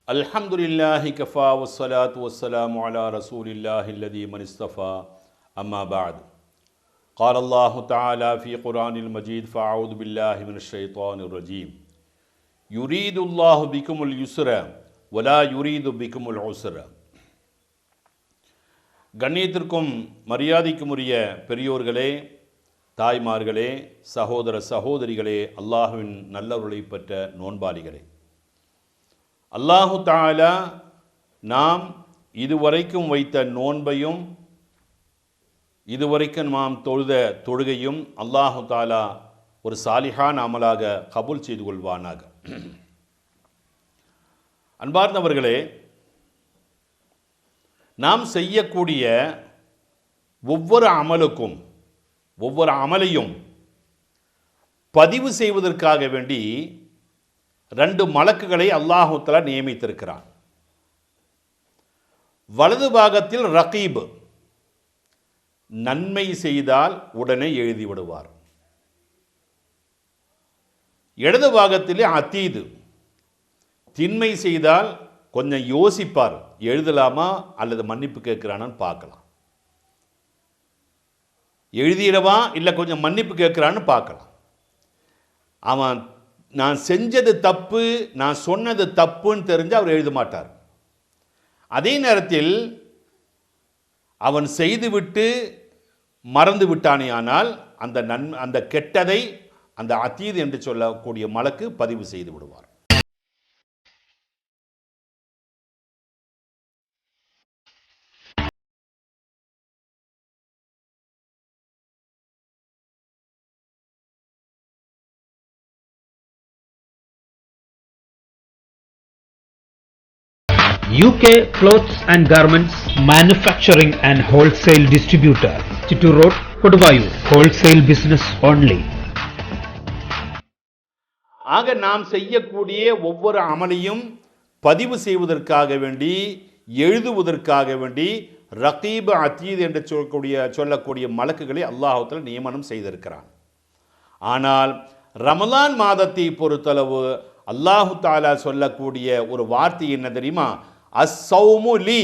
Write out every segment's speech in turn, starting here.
அல்ஹம்துலில்லாஹி கஃபா வஸ்ஸலாத்து வஸ்ஸலாமு அலா ரசூலில்லாஹில்லதி மன் இஸ்தஃபா அம்மா பஅத். قال الله تعالى في قرآن المجيد فأعوذ بالله من الشيطان الرجيم يريد الله بكم اليسر ولا يريد بكم العسر. கண்ணியத்திற்கும் மரியாதைக்கும் உரிய பெரியோர்களே, தாய்மார்களே, சகோதர சகோதரிகளே, அல்லாஹ்வின் நல்லவர்களை பெற்ற நோன்பாளிகளே, அல்லாஹு தஆலா நாம் இதுவரைக்கும் வைத்த நோன்பையும் இதுவரைக்கும் நாம் தொழுத தொழுகையும் அல்லாஹு தஆலா ஒரு சாலிஹான் அமலாக கபூல் செய்து கொள்வானாக. அன்பார்ந்தவர்களே, நாம் செய்யக்கூடிய ஒவ்வொரு அமலையும் பதிவு செய்வதற்காக வேண்டி 2 மலக்குகளை அல்லாஹு தஆலா நியமித்திருக்கிறான். வலது பாகத்தில் ரகீப், நன்மை செய்தால் உடனே எழுதி விடுவார். இடது பாகத்திலே அதீது, தின்மை செய்தால் கொஞ்சம் யோசிப்பார், எழுதலாமா அல்லது மன்னிப்பு கேட்கிறானான்னு பார்க்கலாம். எழுதிடவா இல்லை கொஞ்சம் மன்னிப்பு கேட்கிறான்னு பார்க்கலாம். அவன் நான் செஞ்சது தப்பு, நான் சொன்னது தப்புன்னு தெரிஞ்சு அவர் எழுத மாட்டார். அதே நேரத்தில் அவன் செய்துவிட்டு மறந்து விட்டானே ஆனால் அந்த கெட்டதை அந்த அதீது என்று சொல்லக்கூடிய மலக்கு பதிவு செய்து விடுவார். UK Clothes and Garments Manufacturing and Wholesale Distributor, Chittoor Road, Koduvayur. Wholesale business only. ஆக நாம் செய்யக்கூடிய ஒவ்வொரு அமலையும் பதிவு செய்வதற்காக வேண்டி, எழுதுவதற்காக வேண்டி ரகீப் அதீத் என்று சொல்லக்கூடிய மலக்குகளை அல்லாஹ் தஆலா நியமனம் செய்திருக்கிறான். ஆனால் ரமலான் மாதத்தை பொறுத்தளவு அல்லாஹு தஆலா சொல்லக்கூடிய ஒரு வார்த்தை என்ன தெரியுமா? அஸ்ஸௌமு லி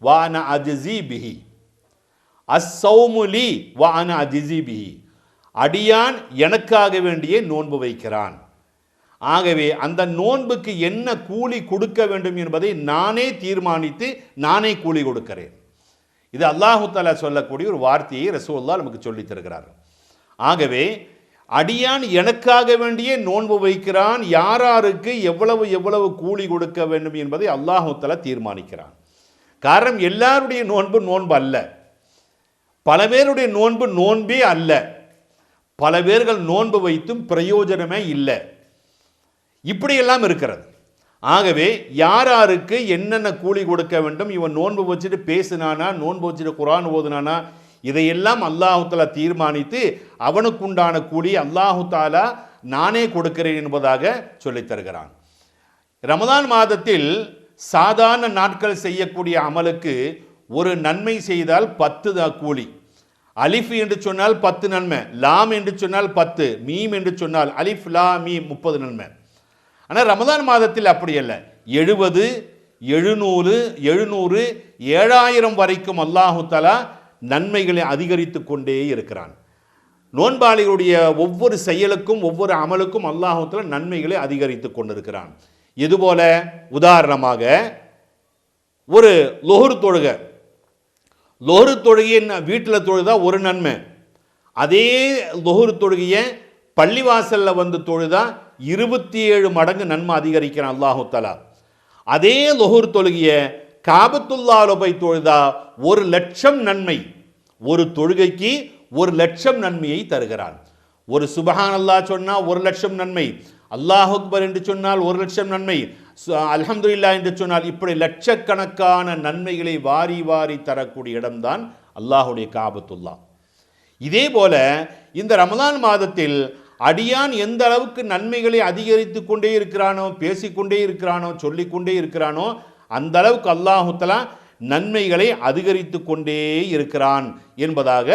வ அன அஜ்ஸி பிஹி. அஸ்ஸௌமு லி வ அன அஜ்ஸி பிஹி. அடியான் எனக்காக வேண்டியே நோன்பு வைக்கிறான். ஆகவே அந்த நோன்புக்கு என்ன கூலி கொடுக்க வேண்டும் என்பதை நானே தீர்மானித்து நானே கூலி கொடுக்கிறேன். இது அல்லாஹு தஆலா சொல்லக்கூடிய ஒரு வார்த்தையை ரசூலுல்லாஹ் நமக்கு சொல்லித் தருகிறார். ஆகவே அடியான் எனக்காக வேண்டியே நோன்பு வைக்கிறான், யாராருக்கு எவ்வளவு கூலி கொடுக்க வேண்டும் என்பதை அல்லாஹு தஆலா தீர்மானிக்கிறான். காரணம், எல்லாருடைய நோன்பு அல்ல, பல பேருடைய நோன்பே அல்ல, பல பேர்கள் நோன்பு வைத்தும் பிரயோஜனமே இல்லை, இப்படியெல்லாம் இருக்கிறது. ஆகவே யாராருக்கு என்னென்ன கூலி கொடுக்க வேண்டும், இவன் நோன்பு வச்சுட்டு பேசினானா, நோன்பு வச்சுட்டு குர்ஆன் ஓதுனானா, இதையெல்லாம் அல்லாஹு தஆலா தீர்மானித்து அவனுக்குண்டான கூலி அல்லாஹு தஆலா நானே கொடுக்கிறேன் என்பதாக சொல்லித் தருகிறான். ரமதான் மாதத்தில் சாதாரண நாட்கள் செய்யக்கூடிய அமலுக்கு ஒரு நன்மை செய்தால் 10 கூலி. அலிஃப் என்று சொன்னால் 10 நன்மை, லாம் என்று சொன்னால் 10, மீம் என்று சொன்னால் அலிஃப் லா மீம் 30 நன்மை. ஆனால் ரமதான் மாதத்தில் அப்படி அல்ல, 70, 700, 7000 வரைக்கும் அல்லாஹு தஆலா நன்மைகளை அதிகரித்து கொண்டே இருக்கிறான். நோன்பாளிகளுடைய ஒவ்வொரு செயலுக்கும் ஒவ்வொரு அமலுக்கும் அல்லாஹ் தஆலா நன்மைகளை அதிகரித்து கொண்டிருக்கிறான். இதுபோல உதாரணமாக ஒரு லொஹர் தொழுகையை வீட்டில் தொழுதா ஒரு நன்மை, அதே லொஹர் தொழுகையை பள்ளிவாசலில் வந்து தொழுதா 27 மடங்கு நன்மை அதிகரிக்கிறான் அல்லாஹ் தஆலா. அதே லொஹர் தொழுகையை காபத்துல்லாஹ்ல போய் தொழுதா 1,00,000 நன்மை, ஒரு தொழுகைக்கு 1,00,000 நன்மையை தருகிறான். ஒரு சுப்ஹானல்லாஹ் சொன்னால் 1,00,000 நன்மை, அல்லாஹ் அக்பர் என்று சொன்னால் 1,00,000 நன்மை, அல்ஹம்துலில்லாஹ் என்று சொன்னால், இப்படி லட்சக்கணக்கான நன்மைகளை வாரி வாரி தரக்கூடிய இடம்தான் அல்லாஹுடைய காபத்துல்லாஹ். இதே போல இந்த ரமலான் மாதத்தில் அடியான் எந்த அளவுக்கு நன்மைகளை அதிகரித்து கொண்டே இருக்கிறானோ, பேசிக்கொண்டே இருக்கிறானோ, சொல்லிக்கொண்டே இருக்கிறானோ, அந்த அளவுக்கு அல்லாஹு தஆலா நன்மைகளை அதிகரித்து கொண்டே இருக்கிறான் என்பதாக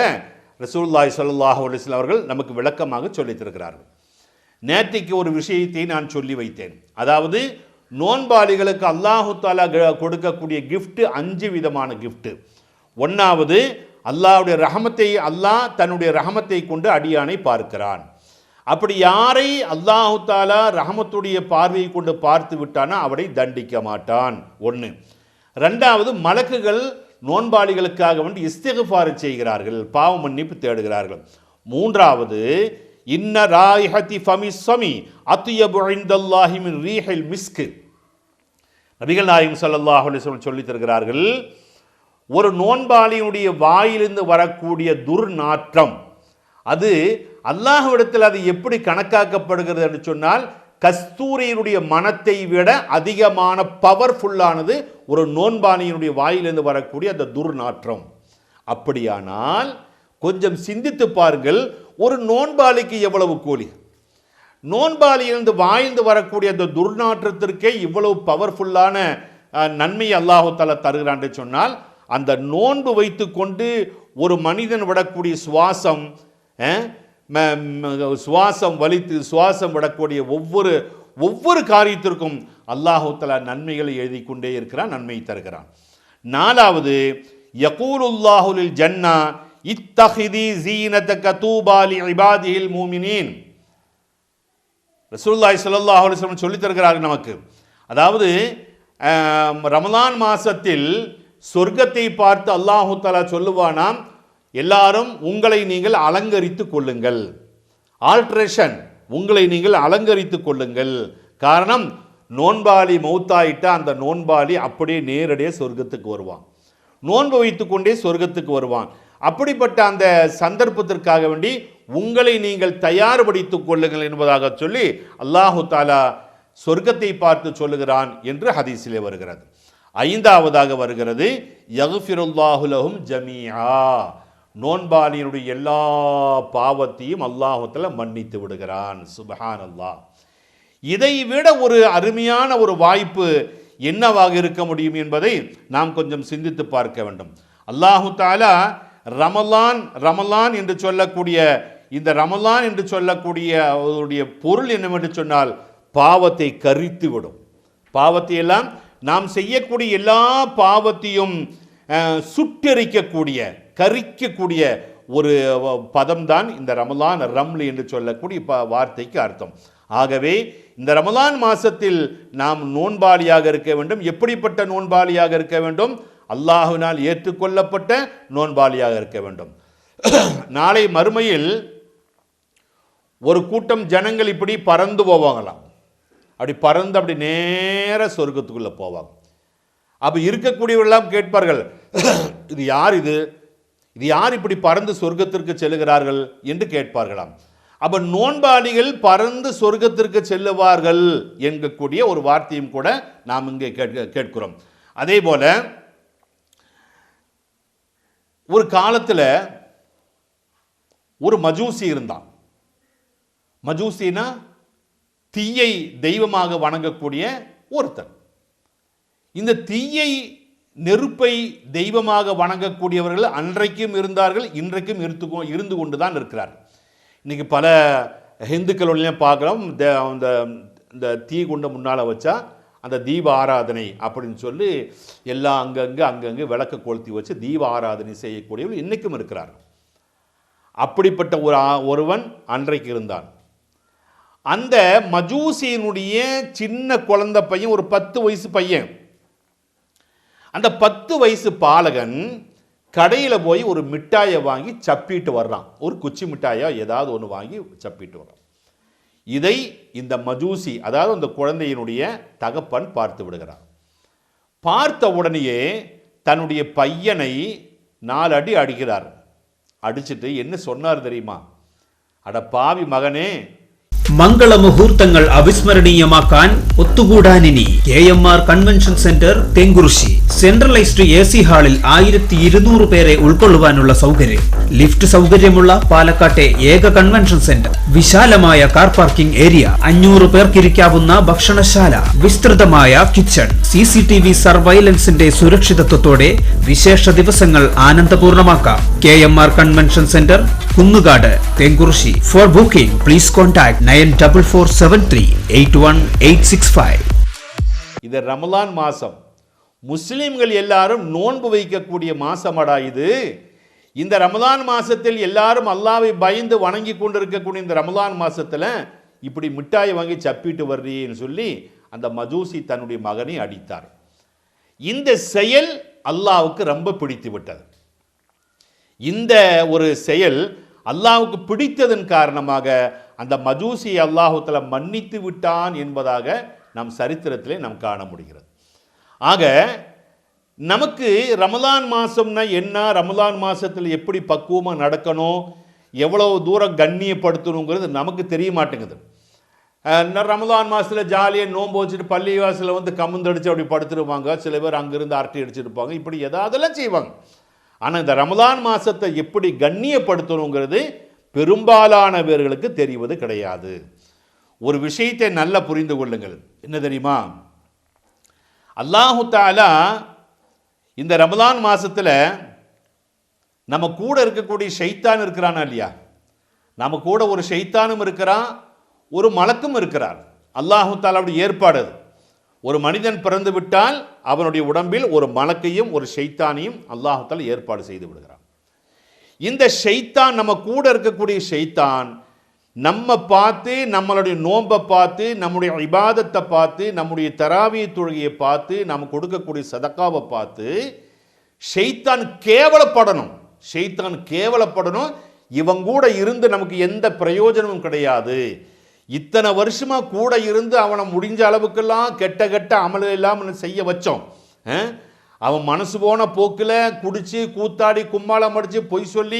ரசூலுல்லாஹி ஸல்லல்லாஹு அலைஹி வஸல்லம் அவர்கள் நமக்கு விளக்கமாக சொல்லித் தருகிறார்கள். நேற்றைக்கு ஒரு விஷயத்தை நான் சொல்லி வைத்தேன். அதாவது நோன்பாளிகளுக்கு அல்லாஹு தாலா கொடுக்கக்கூடிய கிஃப்ட் 5 விதமான கிஃப்ட். ஒன்றாவது, அல்லாஹ்வுடைய ரஹமத்தை, அல்லாஹ் தன்னுடைய ரஹமத்தை கொண்டு அடியானை பார்க்கிறான். அப்படி யாரை அல்லாஹு தாலா ரஹமத்துடைய பார்வையை கொண்டு பார்த்து விட்டானோ அவனை தண்டிக்க மாட்டான். ஒன்று. ரெண்டாவது, மலக்குகள் நோன்பாளிகளுக்காக வேண்டி இஸ்திக்ஃபார் செய்கிறார்கள், பாவ மன்னிப்பு தேடுகிறார்கள். மூன்றாவது, இன்ன ராயிஹதி ஃபமி ஸமி அத்யபு இன்தல்லாஹி மின் ரீஹில் மிஸ்க். நபிகள் நாயகம் ஸல்லல்லாஹு அலைஹி வஸல்லம் சொல்லி தருகிறார்கள், ஒரு நோன்பாளியினுடைய வாயிலிருந்து வரக்கூடிய துர்நாற்றம் அது அல்லாஹ்விடத்தில் அது எப்படி கணக்காக்கப்படுகிறது என்று சொன்னால், கஸ்தூரியினுடைய மனத்தை விட அதிகமான பவர்ஃபுல்லானது ஒரு நோன்பாளியினுடைய வாயிலிருந்து வரக்கூடிய அந்த துர்நாற்றம். அப்படியானால் கொஞ்சம் சிந்தித்து பாருங்கள், ஒரு நோன்பாளிக்கு எவ்வளவு கூலி? நோன்பாளியிலிருந்து வாய்ந்து வரக்கூடிய அந்த துர்நாற்றத்திற்கே இவ்வளவு பவர்ஃபுல்லான நன்மை அல்லாஹு தஆலா தருகிறான் என்று சொன்னால், அந்த நோன்பு வைத்து கொண்டு ஒரு மனிதன் விடக்கூடிய சுவாசம் வலித்து சுவாசம் விடக்கூடிய ஒவ்வொரு காரியத்திற்கும் அல்லாஹு தஆலா நன்மைகளை எழுதி கொண்டே இருக்கிறான், நன்மை தருகிறான். நாலாவது, யகூலுல்லாஹு லில் ஜன்னா இத்தஹிதி ஸீனதக தூபா லி இபாதிஹில் மூமினீன். ரசூலுல்லாஹி ஸல்லல்லாஹு அலைஹி வஸல்லம் சொல்லி தருகிறார்கள் நமக்கு. அதாவது ரமலான் மாசத்தில் சொர்க்கத்தை பார்த்து அல்லாஹு தஆலா சொல்லுவானாம், எல்லாரும் உங்களை நீங்கள் அலங்கரித்து கொள்ளுங்கள். ஆல்ட்ரேஷன், உங்களை நீங்கள் அலங்கரித்து கொள்ளுங்கள். காரணம், நோன்பாளி மௌத்தாயிட்டா அந்த நோன்பாளி அப்படியே நேரடியாக சொர்க்கத்துக்கு வருவான், நோன்பு வைத்து கொண்டே சொர்க்கத்துக்கு வருவான். அப்படிப்பட்ட அந்த சந்தர்ப்பத்திற்காக வேண்டி உங்களை நீங்கள் தயார்படுத்திக் கொள்ளுங்கள் என்பதாக சொல்லி அல்லாஹு தஆலா சொர்க்கத்தை பார்த்து சொல்லுகிறான் என்று ஹதீஸிலே வருகிறது. ஐந்தாவதாக வருகிறது, யக்ஃபிருல்லாஹு லஹும் ஜமீஆ. நோன்பாளியினுடைய எல்லா பாவத்தையும் அல்லாஹு தஆலா மன்னித்து விடுகிறான். சுப்ஹானல்லாஹ். இதை விட ஒரு அருமையான ஒரு வாய்ப்பு என்னவாக இருக்க முடியும் என்பதை நாம் கொஞ்சம் சிந்தித்து பார்க்க வேண்டும். அல்லாஹு தஆலா ரமலான் என்று சொல்லக்கூடிய இந்த ரமலான் என்று சொல்லக்கூடிய பொருள் என்னவென்று சொன்னால், பாவத்தை கரித்து விடும். பாவத்தை எல்லாம் நாம் செய்யக்கூடிய எல்லா பாவத்தையும் சுட்டெரிக்கக்கூடிய கரிக்கக்கூடிய ஒரு பதம்தான் இந்த ரமலான், ரம்லி என்று சொல்லக்கூடிய வார்த்தைக்கு அர்த்தம். ஆகவே இந்த ரமலான் மாசத்தில் நாம் நோன்பாளியாக இருக்க வேண்டும். எப்படிப்பட்ட நோன்பாளியாக இருக்க வேண்டும்? அல்லாஹ்வினால் ஏற்றுக்கொள்ளப்பட்ட நோன்பாளியாக இருக்க வேண்டும். நாளை மறுமையில் ஒரு கூட்டம் ஜனங்கள் இப்படி பறந்து போவாங்களாம். அப்படி பறந்து அப்படி நேர சொர்க்கத்துக்குள்ள போவாங்க. அப்ப இருக்கக்கூடியவர்களெல்லாம் கேட்பார்கள், இது யார்? இது யார் இப்படி பறந்து சொர்க்கத்திற்கு செல்லுகிறார்கள் என்று கேட்பார்களாம். அப்ப நோன்பாளிகள் பறந்து சொர்க்கத்திற்கு செல்லுவார்கள் என்கக்கூடிய ஒரு வார்த்தையும் கூட நாம் இங்கே கேட்கிறோம். அதே போல ஒரு காலத்தில் ஒரு மஜூசி இருந்தான். மஜூசினா தீயை தெய்வமாக வணங்கக்கூடிய ஒருத்தர். இந்த தீயை நெருப்பை தெய்வமாக வணங்கக்கூடியவர்கள் அன்றைக்கும் இருந்தார்கள், இன்றைக்கும் இருந்து கொண்டு தான் இருக்கிறார்கள். இன்னைக்கு பல ஹிந்துக்களுடைய பார்க்குறோம், இந்த தீ குண்ட முன்னால் வச்சா அந்த தீப ஆராதனை அப்படின்னு சொல்லி எல்லாம் அங்கங்கே விளக்க கொளுத்தி வச்சு தீப ஆராதனை செய்யக்கூடியவர்கள் இன்றைக்கும் இருக்கிறார்கள். அப்படிப்பட்ட ஒருவன் அன்றைக்கு இருந்தான். அந்த மஜூசியினுடைய சின்ன குழந்தை பையன், ஒரு 10 வயசு பையன், அந்த 10 வயசு பாலகன் கடையில் போய் ஒரு மிட்டாயை வாங்கி சப்பிட்டு வர்றான். ஒரு குச்சி மிட்டாயோ ஏதாவது ஒன்று வாங்கி சப்பிட்டு வர்றான். இதை இந்த மஜூசி, அதாவது அந்த குழந்தையினுடைய தகப்பன் பார்த்து விடுகிறார். பார்த்த உடனேயே தன்னுடைய பையனை 4 அடி அடிக்கிறார். அடிச்சுட்டு என்ன சொன்னார் தெரியுமா? அட பாவி மகனே, മംഗള മുഹൂർത്തങ്ങൾ അവിസ്മരണീയമാക്കാൻ ഒത്തുകൂടാനിനി KMR convention centre Thenkurissi. Centralised AC ഹാളിൽ 1200 പേരെ ഉൾക്കൊള്ളുവാനുള്ള സൗകര്യം, ലിഫ്റ്റ് സൗകര്യമുള്ള പാലക്കാട്ടെ ഏക കൺവെൻഷൻ സെന്റർ, വിശാലമായ കാർ പാർക്കിംഗ് ഏരിയ, 500 പേർക്കിരിക്കാവുന്ന ഭക്ഷണശാല, വിസ്തൃതമായ കിച്ചൺ, CCTV സർവൈലൻസിന്റെ സുരക്ഷിതത്വത്തോടെ വിശേഷ ദിവസങ്ങൾ ആനന്ദപൂർണ്ണമാക്കാം. KMR convention centre, Kunnukad, Thenkurissi. For booking please contact 9473 இது ரமலான் மாசம், முஸ்லிம்கள் எல்லாரும் நோன்பு வைக்கக்கூடிய மாசமடா இது. இந்த ரமலான் மாசத்தில் எல்லாரும் அல்லாஹ்வை பயந்து வணங்கி கொண்டிருக்கக்கூடிய இந்த ரமலான் மாசத்துல இப்படி மிட்டாய் வாங்கி சப்பிட்டு வர்றீன்னு சொல்லி அந்த மஜூசி தன்னுடைய மகனை அடித்தார். இந்த செயல் அல்லாஹ்வுக்கு ரொம்ப பிடித்து விட்டது. இந்த ஒரு செயல் அல்லாஹ்வுக்கு பிடித்ததன் காரணமாக அந்த மஜூசி அல்லாஹ் தஆலா மன்னித்து விட்டான் என்பதாக நம் சரித்திரத்திலே நாம் காண முடிகிறது. ஆக நமக்கு ரமலான் மாசம்னா என்ன, ரமலான் மாசத்தில் எப்படி பக்குவமாக நடக்கணும், எவ்வளவு தூரம் கண்ணியப்படுத்தணுங்கிறது நமக்கு தெரிய மாட்டேங்குது. ரமலான் மாதத்தில் ஜாலியாக நோன்பு வச்சுட்டு பள்ளி வாசலில் வந்து கமுந்தடிச்சு அப்படி படுத்துருவாங்க. சில பேர் அங்கிருந்து அரட்டை அடிச்சிருப்பாங்க. இப்படி எதாவதெல்லாம் செய்வாங்க. ஆனால் இந்த ரமலான் மாதத்தை எப்படி கண்ணியப்படுத்தணுங்கிறது பெரும்பாலான பேர்களுக்கு தெரிவது கிடையாது. ஒரு விஷயத்தை நல்லா புரிந்து கொள்ளுங்கள். என்ன தெரியுமா, அல்லாஹு தஆலா இந்த ரமலான் மாசத்துல நம்ம கூட இருக்கக்கூடிய ஷைத்தான் இருக்கிறானா இல்லையா, நம்ம கூட ஒரு ஷைத்தானும் இருக்கிறான், ஒரு மலக்கும் இருக்கிறார். அல்லாஹு தஆலாவுடைய ஏற்பாடு அது. ஒரு மனிதன் பிறந்து விட்டால் அவனுடைய உடம்பில் ஒரு மலக்கையும் ஒரு ஷைத்தானையும் அல்லாஹு தஆலா ஏற்பாடு செய்து விடுகிறான். இந்த ஷைத்தான், நம்ம கூட இருக்கக்கூடிய ஷைத்தான் நம்ம பார்த்து, நம்மளுடைய நோன்பை பார்த்து, நம்முடைய இபாதத்தை பார்த்து, நம்முடைய தராவிய தொழுகையை பார்த்து, நம்ம கொடுக்கக்கூடிய சதக்காவை பார்த்து ஷைத்தான் கேவலப்படணும். ஷைத்தான் கேவலப்படணும், இவங்க கூட இருந்து நமக்கு எந்த பிரயோஜனமும் கிடையாது, இத்தனை வருஷமா கூட இருந்து அவனை முடிஞ்ச அளவுக்கெல்லாம் கெட்ட கெட்ட அமல் எல்லாம் செய்ய வச்சோம், அவன் மனசு போன போக்கில் குடிச்சு கூத்தாடி கும்மாளம் அடிச்சு பொய் சொல்லி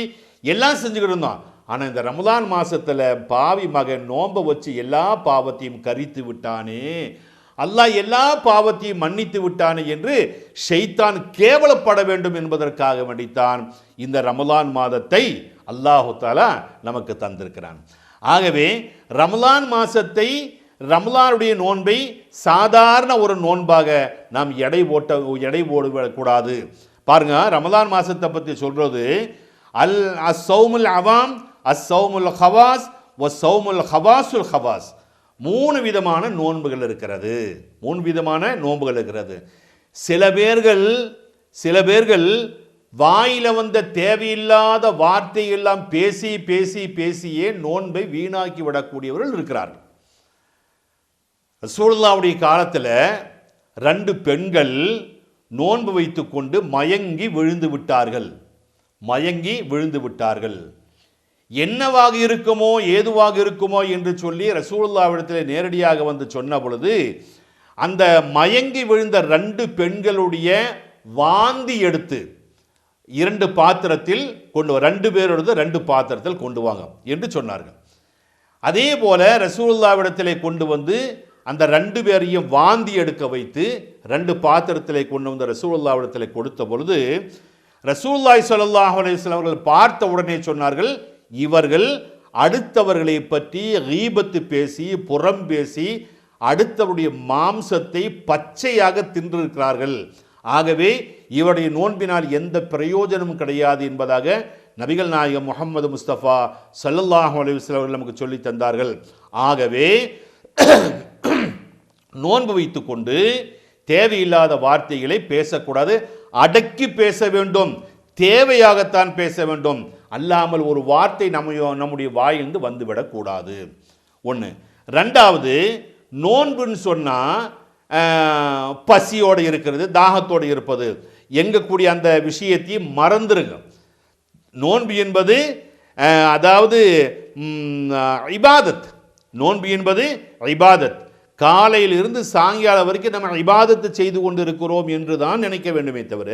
எல்லாம் செஞ்சுக்கிட்டு இருந்தான். ஆனால் இந்த ரமலான் மாசத்தில் பாவி மகன் நோன்பை வச்சு எல்லா பாவத்தையும் கரித்து விட்டானே, அல்லாஹ் எல்லா பாவத்தையும் மன்னித்து விட்டானே என்று ஷைத்தான் கேவலப்பட வேண்டும் என்பதற்காக வேண்டித்தான் இந்த ரமலான் மாதத்தை அல்லாஹு தஆலா நமக்கு தந்திருக்கிறான். ஆகவே ரமலான் மாசத்தை, ரமலானுடைய நோன்பை சாதாரண ஒரு நோன்பாக நாம் எடை போடக்கூடாது. பாருங்க, ரமலான் மாசத்தை பற்றி சொல்றது அஸ்ஸௌமுல் அவாம், அஸ்ஸௌமுல் ஹவாஸ், வஸ்ஸௌமுல் ஹவாசுல் ஹவாஸ். 3 விதமான நோன்புகள் இருக்கிறது. 3 விதமான நோன்புகள் இருக்கிறது. சில பேர்கள் வாயில வந்த தேவையில்லாத வார்த்தை எல்லாம் பேசி பேசி பேசியே நோன்பை வீணாக்கி விடக்கூடியவர்கள் இருக்கிறார்கள். ரசூலுல்லாஹ்வுடைய காலத்தில் 2 பெண்கள் நோன்பு வைத்துக்கொண்டு மயங்கி விழுந்து விட்டார்கள். என்னவாக இருக்குமோ ஏதுவாக இருக்குமோ என்று சொல்லி ரசூலுல்லாஹ்விடத்தில் நேரடியாக வந்து சொன்ன பொழுது அந்த மயங்கி விழுந்த 2 பெண்களுடைய வாந்தி எடுத்து 2 பாத்திரத்தில் கொண்டு 2 பேரோடு 2 பாத்திரத்தில் கொண்டு வாங்க என்று சொன்னார்கள். அதே போல ரசூலுல்லாஹ்விடத்திலே கொண்டு வந்து அந்த 2 பேரையும் வாந்தி எடுக்க வைத்து 2 பாத்திரத்திலே கொண்டு வந்து ரசூலுல்லாஹ்விடத்திலே கொடுத்த பொழுது ரசூலுல்லாஹி ஸல்லல்லாஹு அலைஹி வஸல்லம் அவர்கள் பார்த்த உடனே சொன்னார்கள், இவர்கள் அடுத்தவர்களை பற்றி கீபத்து பேசி புறம் பேசி அடுத்தவருடைய மாம்சத்தை பச்சையாக தின்றிருக்கிறார்கள். ஆகவே இவருடைய நோன்பினால் எந்த பிரயோஜனமும் கிடையாது என்பதாக நபிகள் நாயகம் முஹம்மது முஸ்தபா ஸல்லல்லாஹு அலைஹி வஸல்லம் அவர்கள் நமக்கு சொல்லி தந்தார்கள். ஆகவே நோன்பு வைத்துக்கொண்டு தேவையில்லாத வார்த்தைகளை பேசக்கூடாது, அடக்கி பேச வேண்டும், தேவையாகத்தான் பேச வேண்டும், அல்லாமல் ஒரு வார்த்தை நம்முடைய வாயிலிருந்து வந்துவிடக்கூடாது. 1. 2வது, நோன்புன்னு சொன்னால் பசியோடு இருக்கிறது, தாகத்தோடு இருப்பது, எங்கக்கூடிய அந்த விஷயத்தையும் மறந்துருங்க. நோன்பு என்பது அதாவது இபாதத். நோன்பு என்பது இபாதத். காலையில் இருந்து சாயங்காலம் வரைக்கும் நம்ம இபாதத்து செய்து கொண்டிருக்கிறோம் என்று தான் நினைக்க வேண்டுமே தவிர,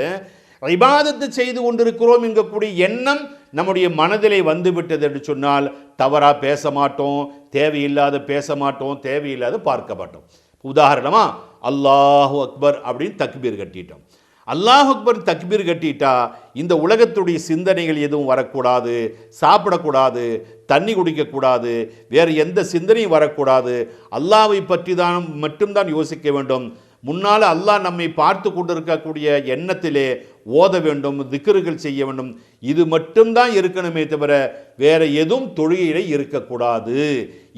இபாதத்து செய்து கொண்டிருக்கிறோம் என்கக்கூடிய எண்ணம் நம்முடைய மனதிலே வந்துவிட்டது என்று சொன்னால் தவறாக பேச மாட்டோம், தேவையில்லாத பேச மாட்டோம், தேவையில்லாத பார்க்க மாட்டோம். உதாரணமா அல்லாஹு அக்பர் அப்படின்னு தக்பீர் கட்டிட்டோம். அல்லாஹ் அக்பர் தக்பீர் கட்டிட்டா இந்த உலகத்துடைய சிந்தனைகள் எதுவும் வரக்கூடாது, சாப்பிடக்கூடாது, தண்ணி குடிக்கக்கூடாது, வேறு எந்த சிந்தனையும் வரக்கூடாது, அல்லாஹ்வை பற்றி தான் மட்டும்தான் யோசிக்க வேண்டும். முன்னால் அல்லாஹ் நம்மை பார்த்து கொண்டிருக்கக்கூடிய எண்ணத்திலே ஓத வேண்டும், திக்ருகள் செய்ய வேண்டும். இது மட்டும்தான் இருக்கணுமே தவிர வேற எதுவும் தொழுகையிலே இருக்கக்கூடாது.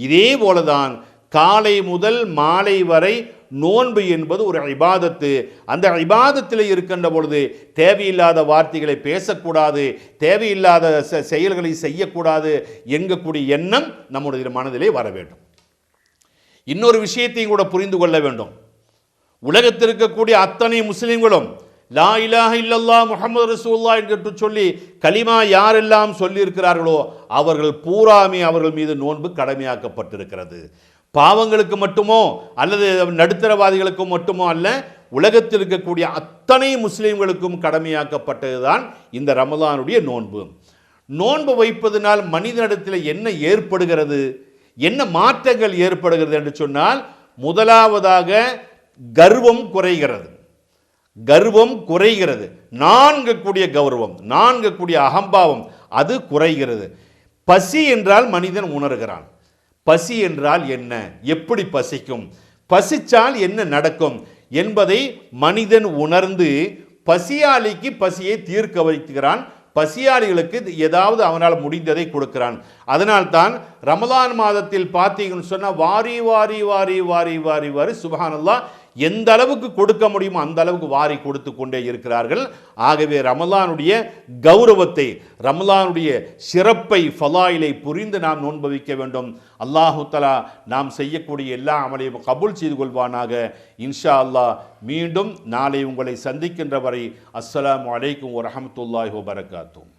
இதே போலதான் காலை முதல் மாலை வரை நோன்பு என்பது ஒரு இபாதத்து. அந்த இபாதத்தில் இருக்கின்ற பொழுது தேவையில்லாத வார்த்தைகளை பேசக்கூடாது, தேவையில்லாத செயல்களை செய்யக்கூடாது என்கக்கூடிய எண்ணம் நம்முடைய மனதிலே வர வேண்டும். இன்னொரு விஷயத்தையும் கூட புரிந்து கொள்ள வேண்டும். உலகத்தில் இருக்கக்கூடிய அத்தனை முஸ்லிம்களும் லா இலாஹ இல்லல்லாஹ் முஹம்மது ரசூலுல்லாஹ் என்று சொல்லி கலிமா யாரெல்லாம் சொல்லியிருக்கிறார்களோ அவர்கள் பூராமே அவர்கள் மீது நோன்பு கடமையாக்கப்பட்டிருக்கிறது. பாவங்களுக்கு மட்டுமோ அல்லது நடுத்தரவாதிகளுக்கு மட்டுமோ அல்ல, உலகத்தில் இருக்கக்கூடிய அத்தனை முஸ்லிம்களுக்கும் கடமையாக்கப்பட்டதுதான் இந்த ரமலானுடைய நோன்பு. நோன்பு வைப்பதனால் மனிதனிடத்தில் என்ன ஏற்படுகிறது, என்ன மாற்றங்கள் ஏற்படுகிறது என்று சொன்னால், முதலாவதாக கர்வம் குறைகிறது. கர்வம் குறைகிறது. நான்கக்கூடிய கௌரவம், நான்கக்கூடிய அகம்பாவம் அது குறைகிறது. பசி என்றால் மனிதன் உணர்கிறான். பசி என்றால் என்ன, எப்படி பசிக்கும், பசிச்சால் என்ன நடக்கும் என்பதை மனிதன் உணர்ந்து பசியாளிக்கு பசியை தீர்க்க வைக்கிறான். பசியாளிகளுக்கு ஏதாவது அவனால் முடிந்ததை கொடுக்கிறான். அதனால்தான் ரமலான் மாதத்தில் பார்த்தீங்கன்னு சொன்னால் வாரி வாரி வாரி வாரி வாரி வாரி சுப்ஹானல்லாஹ் எந்த அளவுக்கு கொடுக்க முடியுமோ அந்த அளவுக்கு வாரி கொடுத்து கொண்டே இருக்கிறார்கள். ஆகவே ரமலானுடைய கௌரவத்தை, ரமலானுடைய சிறப்பை, ஃபலாயிலை புரிந்து நாம் நோன்பு வைக்க வேண்டும். அல்லாஹு தஆலா நாம் செய்யக்கூடிய எல்லா அமலையும் கபூல் செய்து கொள்வானாக. இன்ஷா அல்லாஹ் மீண்டும் நாளை உங்களை சந்திக்கின்ற வரை அஸ்ஸலாமு அலைக்கும் வரஹ்மத்துல்லாஹி வபரகாத்துஹு.